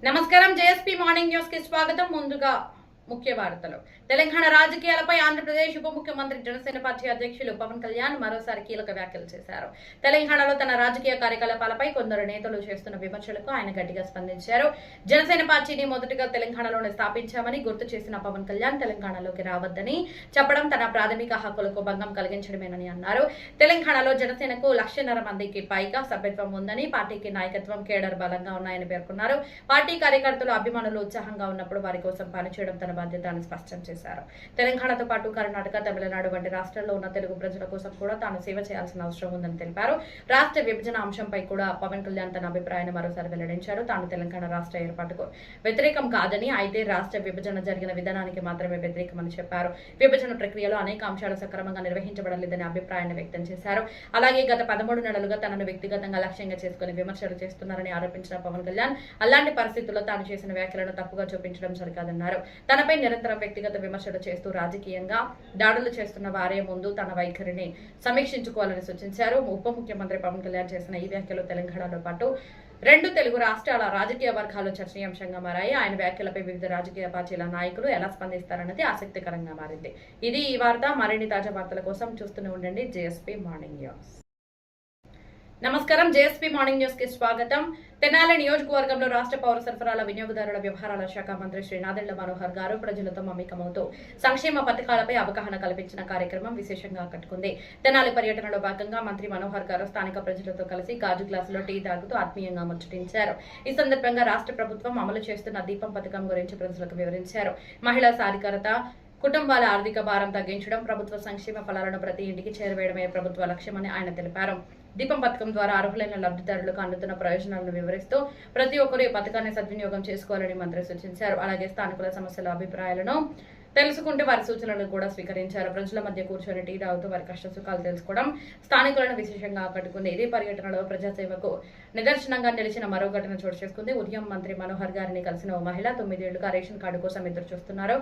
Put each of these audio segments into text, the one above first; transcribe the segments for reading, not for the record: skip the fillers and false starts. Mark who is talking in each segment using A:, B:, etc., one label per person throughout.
A: నమస్కారం JSP morning news కి స్వాగతం. ముందుగా ముఖ్య వార్తలు. తెలంగాణ రాజకీయాలపై ఆంధ్రప్రదేశ్ ఉప ముఖ్యమంత్రి జనసేన పార్టీ అధ్యక్షులు పవన్ కళ్యాణ్ మరోసారి కీలక వ్యాఖ్యలు చేశారు. తెలంగాణలో తన రాజకీయ కార్యకలాపాలపై కొందరు నేతలు చేస్తున్న విమర్శలకు ఆయన గట్టిగా స్పందించారు. జనసేన పార్టీని మొదటగా తెలంగాణలోనే స్థాపించామని గుర్తు చేసిన పవన్ కళ్యాణ్ తెలంగాణలోకి రావద్దని చెప్పడం తన ప్రాథమిక హక్కులకు భంగం కలిగించడమేనని అన్నారు. తెలంగాణలో జనసేనకు 1,50,000 మందికి పైగా సభ్యత్వం ఉందని, పార్టీకి నాయకత్వం, కేడర్ బలంగా ఉన్నాయని పేర్కొన్నారు. పార్టీ కార్యకర్తలు, అభిమానులు ఉత్సాహంగా ఉన్నప్పుడు వారి కోసం పనిచేయడం తన బాధ్యత అని స్పష్టం చేశారు. తెలంగాణతో పాటు కర్ణాటక, తమిళనాడు వంటి రాష్ట్రాల్లో ఉన్న తెలుగు ప్రజల కోసం కూడా తాను సేవ చేయాల్సిన అవసరం ఉందని తెలిపారు. రాష్ట్ర విభజన అంశంపై కూడా పవన్ కళ్యాణ్ తన అభిప్రాయాన్ని మరోసారి వెల్లడించారు. తాను తెలంగాణ రాష్ట్ర ఏర్పాటుకు వ్యతిరేకం కాదని, అయితే రాష్ట్ర విభజన జరిగిన విధానానికి మాత్రమే వ్యతిరేకమని చెప్పారు. విభజన ప్రక్రియలో అనేక అంశాలు సక్రమంగా నిర్వహించబడలేదని అభిప్రాయాన్ని వ్యక్తం చేశారు. అలాగే గత 13 నెలలుగా తనను వ్యక్తిగతంగా లక్ష్యంగా చేసుకుని విమర్శలు చేస్తున్నారని ఆరోపించిన పవన్ కళ్యాణ్ అలాంటి పరిస్థితుల్లో తాను చేసిన వ్యాఖ్యలను తప్పుగా చూపించడం సరికాదన్నారు. తనపై నిరంతరం వ్యక్తిగత విమర్శలు చేస్తూ రాజకీయంగా దాడులు చేస్తున్న వారే ముందు తన వైఖరిని సమీక్షించుకోవాలని సూచించారు. ఉప ముఖ్యమంత్రి పవన్ కళ్యాణ్ చేసిన ఈ వ్యాఖ్యలు తెలంగాణలో పాటు 2 తెలుగు రాష్ట్రాల రాజకీయ వర్గాల్లో చర్చనీయాంశంగా మారాయి. ఆయన వ్యాఖ్యలపై వివిధ రాజకీయ పార్టీల నాయకులు ఎలా స్పందిస్తారన్నది ఆసక్తికరంగా మారింది. ఇది ఈ వార్త. మరిన్ని తాజా వార్తల కోసం చూస్తూనే ఉండండి జేఎస్పీ మార్నింగ్ న్యూస్. నమస్కారం జేఎస్పీ మార్నింగ్ న్యూస్ కి స్వాగతం. తెనాలి నియోజకవర్గంలో రాష్ట్ర పౌర సరఫరాల వినియోగదారుల వ్యవహారాల శాఖ మంత్రి శ్రీ నాదెండ్ల మనోహర్ గారు ప్రజలతో మమేకమవుతూ సంక్షేమ పథకాలపై అవగాహన కల్పించిన కార్యక్రమం విశేషంగా ఆకట్టుకుంది. తెనాలి పర్యటనలో భాగంగా మంత్రి మనోహర్ గారు స్థానిక ప్రజలతో కలిసి గాజు గ్లాసులో టీ తాగుతూ ఆత్మీయంగా ముచ్చటించారు. ఈ సందర్భంగా రాష్ట్ర ప్రభుత్వం అమలు చేస్తున్న దీపం పథకం గురించి ప్రజలకు వివరించారు. మహిళా సాధికారత, కుటుంబాల ఆర్థిక భారం తగ్గించడం, ప్రభుత్వ సంక్షేమ ఫలాలను ప్రతి ఇంటికి చేరవేయడమే ప్రభుత్వ లక్ష్యమని ఆయన తెలిపారు. దీపం పథకం ద్వారా అర్హులైన లబ్ధిదారులకు అందుతున్న ప్రయోజనాలను వివరిస్తూ ప్రతి ఒక్కరూ ఈ పథకాన్ని సద్వినియోగం చేసుకోవాలని మంత్రి సూచించారు. అలాగే స్థానికుల సమస్యల, అభిప్రాయాలను తెలుసుకుంటే వారి సూచనలను కూడా స్వీకరించారు. ప్రజల మధ్య కూర్చొని టీ తాగుతూ వారి కష్ట సుఖాలు తెలుసుకోవడం స్థానికులను విశేషంగా ఆకట్టుకుంది. ఇదే పర్యటనలో ప్రజాసేవకు నిదర్శనంగా నిలిచిన మరో ఘటన చోటు చేసుకుంది. ఉదయం మంత్రి మనోహర్ గారిని కలిసిన ఓ మహిళ 9 ఏళ్లుగా రేషన్ కార్డు కోసం ఎదురు చూస్తున్నారు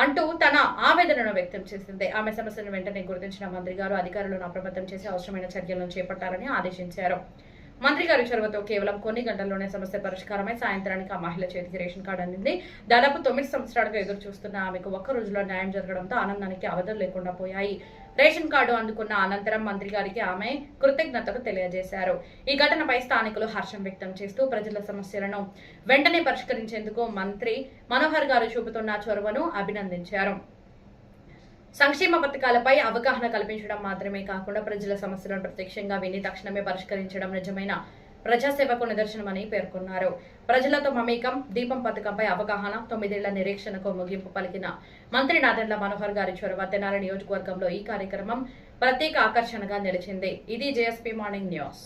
A: అంటూ తన ఆవేదనను వ్యక్తం చేసింది. ఆమె సమస్యను వెంటనే గుర్తించిన మంత్రి గారు అధికారులను అప్రమత్తం చేసి అవసరమైన చర్యలను చేపట్టాలని ఆదేశించారు. మంత్రి గారి చొరవతో కేవలం కొన్ని గంటల్లోనే సమస్య పరిష్కారమై సాయంత్రానికి ఆ మహిళ చేతికి రేషన్ కార్డు అందింది. దాదాపు 9 సంవత్సరాలుగా ఎదురు చూస్తున్న ఆమెకు ఒక్క రోజులో న్యాయం జరగడంతో ఆనందానికి అవధులు లేకుండా పోయాయి. రేషన్ కార్డు అందుకున్న అనంతరం మంత్రి గారికి ఆమె కృతజ్ఞతలు తెలియజేశారు. ఈ ఘటనపై స్థానికులు హర్షం వ్యక్తం చేస్తూ ప్రజల సమస్యలను వెంటనే పరిష్కరించేందుకు మంత్రి మనోహర్ గారు చూపుతున్న చొరవను అభినందించారు. సంక్షేమ పథకాలపై అవగాహన కల్పించడం మాత్రమే కాకుండా ప్రజల సమస్యలను ప్రత్యక్షంగా విని తక్షణమే పరిష్కరించడం నిజమైన ప్రజాసేవకు నిదర్శనమని పేర్కొన్నారు. ప్రజలతో మమేకం, దీపం పథకంపై అవగాహన, 9 ఏళ్ల నిరీక్షణకు ముగింపు పలికిన మంత్రి నాదెండ్ల మనోహర్ గారి చొరవ తెనాలి నియోజకవర్గంలో ఈ కార్యక్రమం ప్రత్యేక ఆకర్షణగా నిలిచింది. ఇది జేఎస్పీ మార్నింగ్ న్యూస్.